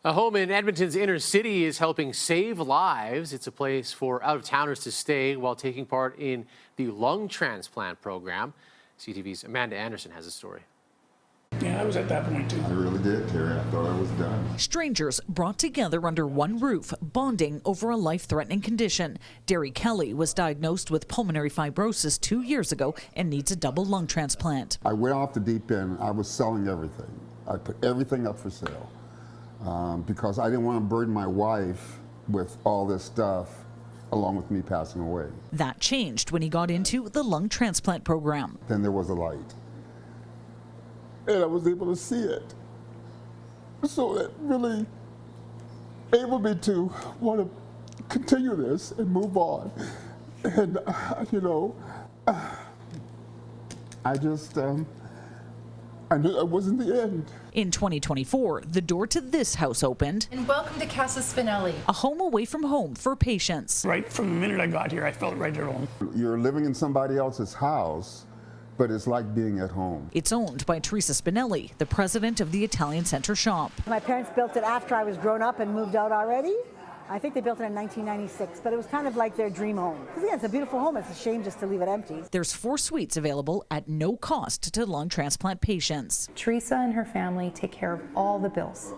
A home in Edmonton's inner city is helping save lives. It's a place for out-of-towners to stay while taking part in the lung transplant program. CTV's Amanda Anderson has a story. Yeah, I was at that point too. I really did, Terry. I thought I was done. Strangers brought together under one roof, bonding over a life-threatening condition. Derry Kelly was diagnosed with pulmonary fibrosis 2 years ago and needs a double lung transplant. I went off the deep end. I was selling everything. I put everything up for sale because I didn't want to burden my wife with all this stuff along with me passing away. That changed when he got into the lung transplant program. Then there was a light, and I was able to see it. So that really enabled me to want to continue this and move on. And, I just, I knew that wasn't the end. In 2024, the door to this house opened. And welcome to Casa Spinelli. A home away from home for patients. Right from the minute I got here, I felt right at home. You're living in somebody else's house, but it's like being at home. It's owned by Teresa Spinelli, the president of the Italian Center shop. My parents built it after I was grown up and moved out already. I think they built it in 1996, but it was kind of like their dream home. Because yeah, it's a beautiful home. It's a shame just to leave it empty. There's 4 suites available at no cost to lung transplant patients. Teresa and her family take care of all the bills.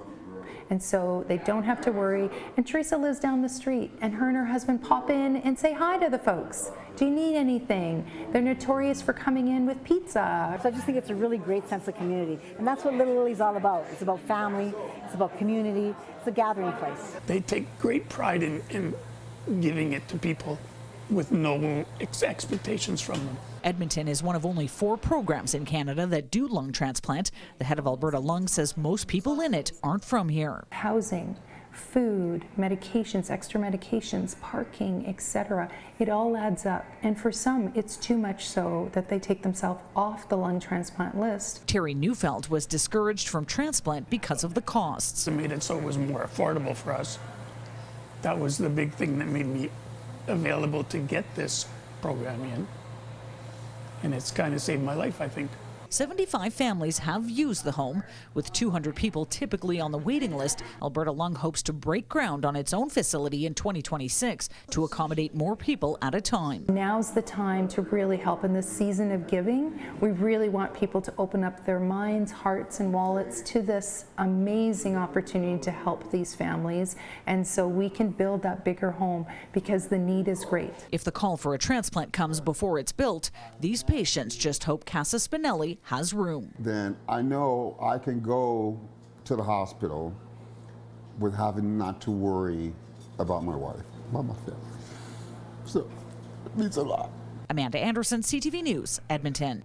And so they don't have to worry. And Teresa lives down the street, and her husband pop in and say hi to the folks. Do you need anything? They're notorious for coming in with pizza. So I just think it's a really great sense of community. And that's what Little Lily's all about. It's about family, it's about community, it's a gathering place. They take great pride in giving it to people with no expectations from them. Edmonton is one of only 4 programs in Canada that do lung transplant. The head of Alberta Lung says most people in it aren't from here. Housing, food, medications, extra medications, parking, etc. It all adds up. And for some, it's too much so that they take themselves off the lung transplant list. Terry Neufeld was discouraged from transplant because of the costs. It made it so it was more affordable for us. That was the big thing that made me available to get this program in. And it's kind of saved my life, I think. 75 families have used the home. With 200 people typically on the waiting list, Alberta Lung hopes to break ground on its own facility in 2026 to accommodate more people at a time. Now's the time to really help in this season of giving. We really want people to open up their minds, hearts, and wallets to this amazing opportunity to help these families. And so we can build that bigger home because the need is great. If the call for a transplant comes before it's built, these patients just hope Casa Spinelli has room. Then I know I can go to the hospital with having not to worry about my wife, about my family. So it means a lot. Amanda Anderson, CTV News, Edmonton.